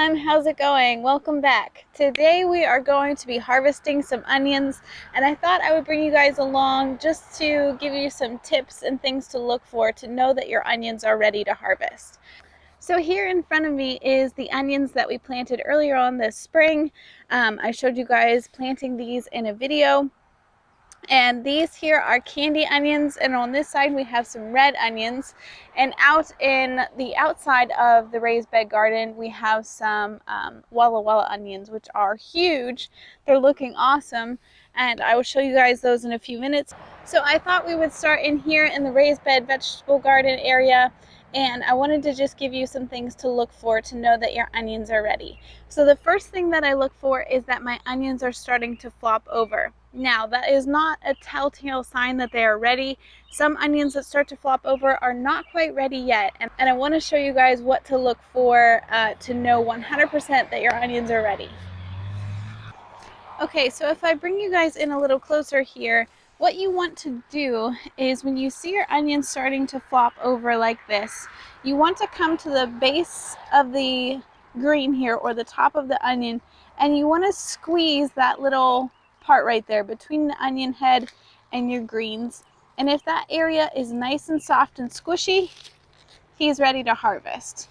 everyone, how's it going? Welcome back. Today we are going to be harvesting some onions, and I thought I would bring you guys along just to give you some tips and things to look for to know that your onions are ready to harvest. So here in front of me is the onions that we planted earlier on this spring. I showed you guys planting these in a video. And these here are candy onions, and on this side we have some red onions, and out in the outside of the raised bed garden we have some Walla onions, which are huge. They're looking awesome, and I will show you guys those in a few minutes. So I thought we would start in here in the raised bed vegetable garden area, and I wanted to just give you some things to look for to know that your onions are ready. So the first thing that I look for is that my onions are starting to flop over. Now, that is not a telltale sign that they are ready. Some onions that start to flop over are not quite ready yet, and I want to show you guys what to look for to know 100% that your onions are ready. Okay, so if I bring you guys in a little closer here, what you want to do is when you see your onions starting to flop over like this, you want to come to the base of the green here, or the top of the onion, and you want to squeeze that little part right there between the onion head and your greens. And if that area is nice and soft and squishy, he's ready to harvest.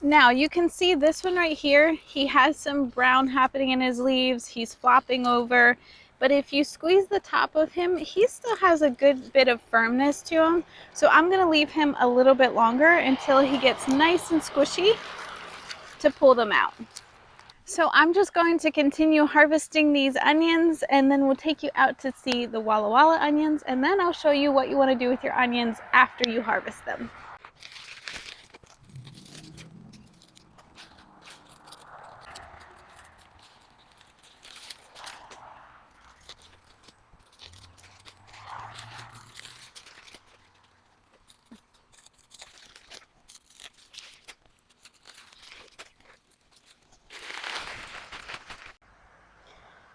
Now you can see this one right here, he has some brown happening in his leaves, he's flopping over, but if you squeeze the top of him, he still has a good bit of firmness to him. So I'm going to leave him a little bit longer until he gets nice and squishy to pull them out. So I'm just going to continue harvesting these onions, and then we'll take you out to see the Walla onions, and then I'll show you what you want to do with your onions after you harvest them.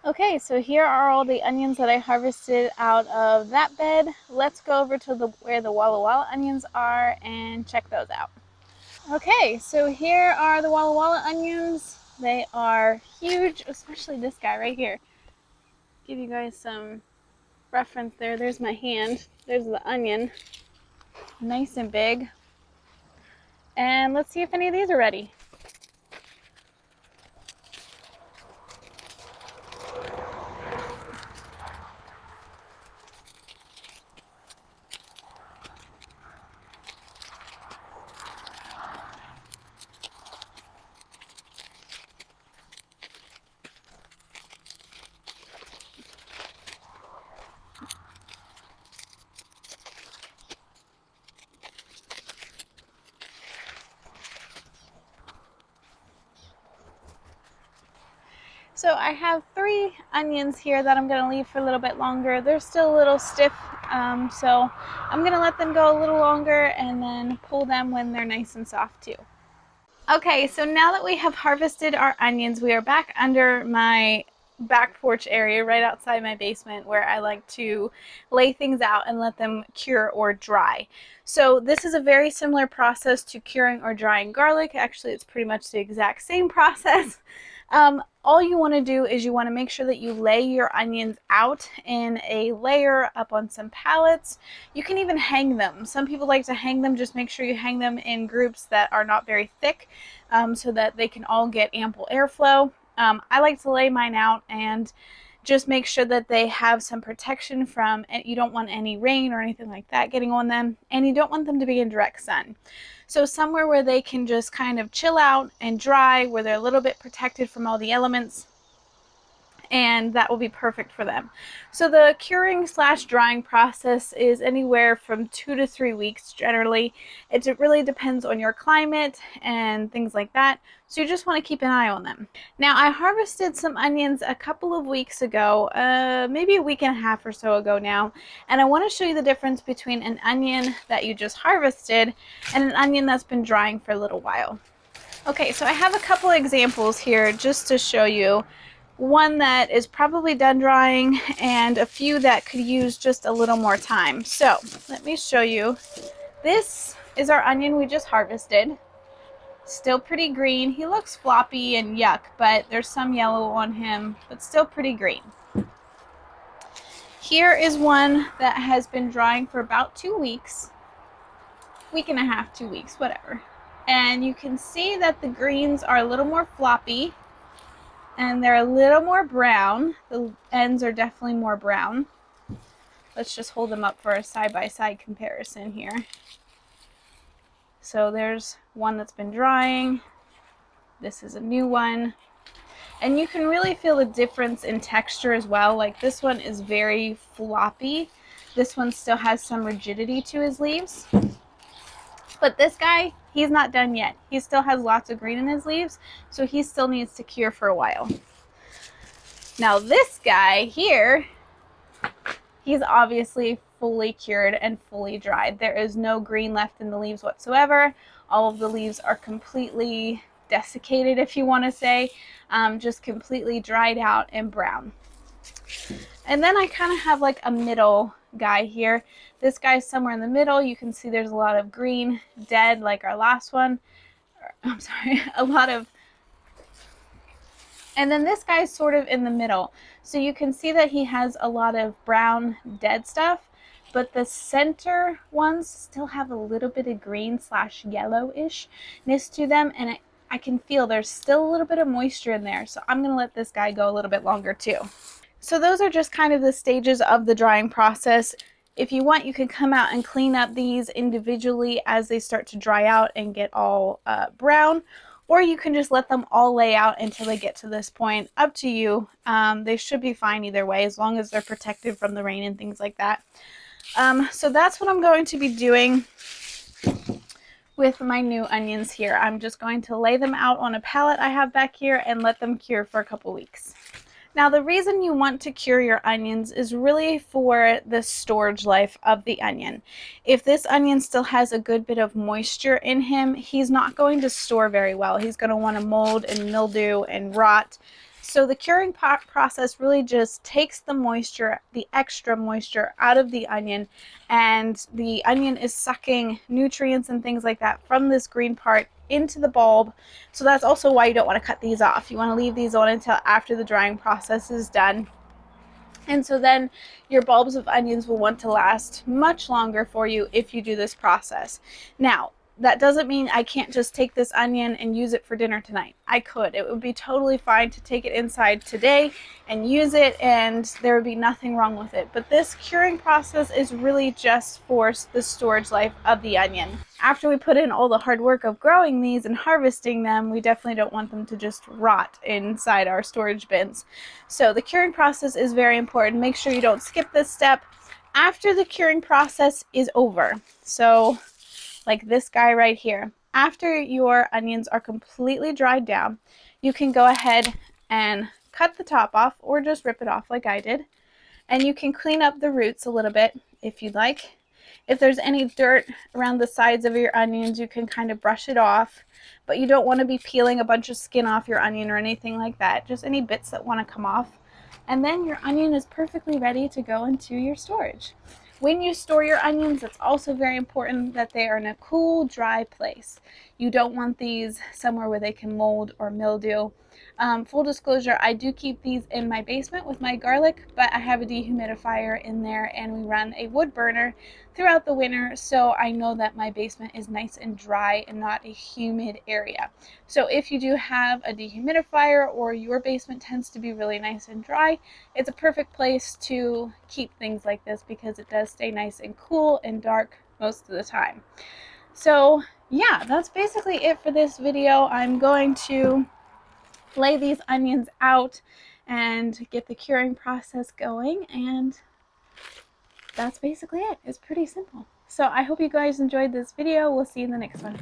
Okay, so here are all the onions that I harvested out of that bed. Let's go over to where the Walla onions are and check those out. Okay, so here are the Walla onions. They are huge, especially this guy right here. Give you guys some reference there. There's my hand. There's the onion. Nice and big. And let's see if any of these are ready. So I have 3 onions here that I'm going to leave for a little bit longer. They're still a little stiff, so I'm going to let them go a little longer and then pull them when they're nice and soft too. Okay, so now that we have harvested our onions, we are back under my back porch area right outside my basement, where I like to lay things out and let them cure or dry. So this is a very similar process to curing or drying garlic. Actually, it's pretty much the exact same process. All you want to do is you want to make sure that you lay your onions out in a layer up on some pallets. You can even hang them. Some people like to hang them. Just make sure you hang them in groups that are not very thick, so that they can all get ample airflow. I like to lay mine out and just make sure that they have some protection from, you don't want any rain or anything like that getting on them, and you don't want them to be in direct sun. So somewhere where they can just kind of chill out and dry, where they're a little bit protected from all the elements, and that will be perfect for them. So the curing / drying process is anywhere from 2 to 3 weeks generally. It really depends on your climate and things like that. So you just want to keep an eye on them. Now, I harvested some onions a couple of weeks ago, maybe a week and a half or so ago now, and I want to show you the difference between an onion that you just harvested and an onion that's been drying for a little while. Okay, so I have a couple examples here just to show you. One that is probably done drying, and a few that could use just a little more time. So let me show you. This is our onion we just harvested. Still pretty green. He looks floppy and yuck, but there's some yellow on him, but still pretty green. Here is one that has been drying for about 2 weeks. Week and a half, 2 weeks, whatever. And you can see that the greens are a little more floppy and they're a little more brown. The ends are definitely more brown. Let's just hold them up for a side-by-side comparison here. So there's one that's been drying. This is a new one. And you can really feel the difference in texture as well. Like this one is very floppy. This one still has some rigidity to his leaves. But this guy, he's not done yet. He still has lots of green in his leaves, so he still needs to cure for a while. Now this guy here, he's obviously fully cured and fully dried. There is no green left in the leaves whatsoever. All of the leaves are completely desiccated, if you want to say, just completely dried out and brown. And then I kind of have like a middle guy here. This guy's somewhere in the middle. You can see there's a lot of green dead like our last one. I'm sorry, a lot of, and then this guy's sort of in the middle. So you can see that he has a lot of brown dead stuff, but the center ones still have a little bit of green / yellowishness to them, and I can feel there's still a little bit of moisture in there. So I'm gonna let this guy go a little bit longer too. So those are just kind of the stages of the drying process. If you want, you can come out and clean up these individually as they start to dry out and get all brown, or you can just let them all lay out until they get to this point. Up to you. They should be fine either way, as long as they're protected from the rain and things like that. So that's what I'm going to be doing with my new onions here. I'm just going to lay them out on a pallet I have back here and let them cure for a couple weeks. Now, the reason you want to cure your onions is really for the storage life of the onion. If this onion still has a good bit of moisture in him, he's not going to store very well. He's going to want to mold and mildew and rot. So the curing process really just takes the moisture, the extra moisture, out of the onion, and the onion is sucking nutrients and things like that from this green part into the bulb. So that's also why you don't want to cut these off. You want to leave these on until after the drying process is done. And so then your bulbs of onions will want to last much longer for you if you do this process. Now, that doesn't mean I can't just take this onion and use it for dinner tonight. I could. It would be totally fine to take it inside today and use it, and there would be nothing wrong with it. But this curing process is really just for the storage life of the onion. After we put in all the hard work of growing these and harvesting them, we definitely don't want them to just rot inside our storage bins. So the curing process is very important. Make sure you don't skip this step after the curing process is over. So like this guy right here. After your onions are completely dried down, you can go ahead and cut the top off or just rip it off like I did. And you can clean up the roots a little bit if you'd like. If there's any dirt around the sides of your onions, you can kind of brush it off. But you don't want to be peeling a bunch of skin off your onion or anything like that. Just any bits that want to come off. And then your onion is perfectly ready to go into your storage. When you store your onions, it's also very important that they are in a cool, dry place. You don't want these somewhere where they can mold or mildew. Full disclosure, I do keep these in my basement with my garlic, but I have a dehumidifier in there and we run a wood burner throughout the winter, so I know that my basement is nice and dry and not a humid area. So if you do have a dehumidifier or your basement tends to be really nice and dry, it's a perfect place to keep things like this because it does stay nice and cool and dark most of the time. So yeah, that's basically it for this video. I'm going to lay these onions out and get the curing process going, and that's basically it. It's pretty simple. So I hope you guys enjoyed this video. We'll see you in the next one.